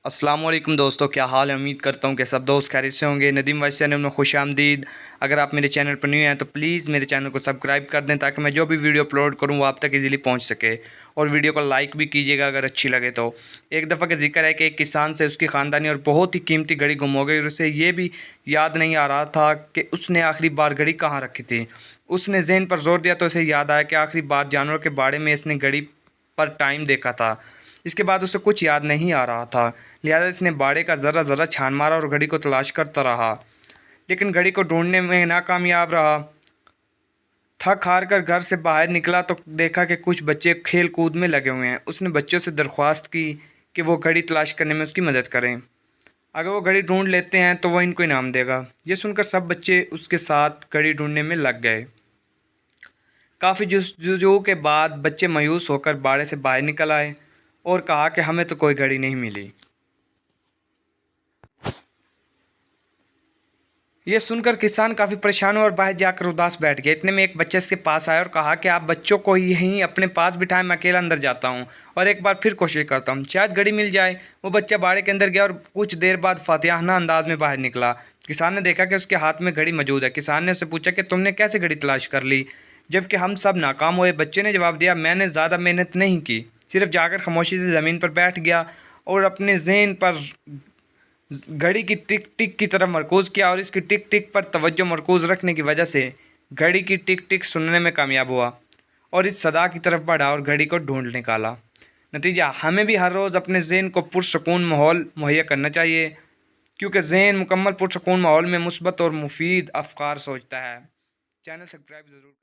अस्सलाम वालेकुम दोस्तों, क्या हाल है। उम्मीद करता हूँ कि सब दोस्त खैरियत से होंगे। नदीम वाइस चैनल में खुश आमदीद। अगर आप मेरे चैनल पर न्यू हैं तो प्लीज़ मेरे चैनल को सब्सक्राइब कर दें ताकि मैं जो भी वीडियो अपलोड करूँ वो आप तक इजीली पहुँच सके। और वीडियो को लाइक भी कीजिएगा अगर अच्छी लगे तो। एक दफ़ा का जिक्र है कि एक किसान से उसकी ख़ानदानी और बहुत ही कीमती घड़ी गुम हो गई और उसे ये भी याद नहीं आ रहा था कि उसने आखिरी बार घड़ी कहाँ रखी थी। उसने ज़हन पर जोर दिया तो उसे याद आया कि आखिरी बार जानवरों के बाड़े में इसने घड़ी पर टाइम देखा था। इसके बाद उसे कुछ याद नहीं आ रहा था, लिहाजा इसने बाड़े का ज़रा ज़रा छान मारा और घड़ी को तलाश करता रहा, लेकिन घड़ी को ढूंढने में नाकामयाब रहा। थक हार कर घर से बाहर निकला तो देखा कि कुछ बच्चे खेल कूद में लगे हुए हैं। उसने बच्चों से दरख्वास्त की कि वो घड़ी तलाश करने में उसकी मदद करें। अगर वो घड़ी ढूंढ लेते हैं तो वो इनको इनाम देगा। ये सुनकर सब बच्चे उसके साथ घड़ी ढूंढने में लग गए। काफ़ी जुस्तजू के बाद बच्चे मायूस होकर बाड़े से बाहर निकल आए और कहा कि हमें तो कोई घड़ी नहीं मिली। ये सुनकर किसान काफ़ी परेशान हुआ और बाहर जाकर उदास बैठ गया। इतने में एक बच्चा इसके पास आया और कहा कि आप बच्चों को यहीं अपने पास बिठाएं, मैं अकेला अंदर जाता हूँ और एक बार फिर कोशिश करता हूँ, शायद घड़ी मिल जाए। वो बच्चा बाड़े के अंदर गया और कुछ देर बाद फातिहाना अंदाज में बाहर निकला। किसान ने देखा कि उसके हाथ में घड़ी मौजूद है। किसान ने उससे पूछा कि तुमने कैसे घड़ी तलाश कर ली जबकि हम सब नाकाम हुए। बच्चे ने जवाब दिया, मैंने ज़्यादा मेहनत नहीं की, सिर्फ जाकर खामोशी से ज़मीन पर बैठ गया और अपने जहन पर घड़ी की टिक टिक की तरफ मरकूज़ किया और इसकी टिक टिक पर तवज्जो मरकूज़ रखने की वजह से घड़ी की टिक टिक सुनने में कामयाब हुआ और इस सदा की तरफ बढ़ा और घड़ी को ढूंढ निकाला। नतीजा, हमें भी हर रोज़ अपने ज़हन को पुरसकून माहौल मुहैया करना चाहिए, क्योंकि ज़हन मुकम्मल पुरसकून माहौल में मुस्बत और मुफीद अफकार सोचता है। चैनल सब्सक्राइब ज़रूर।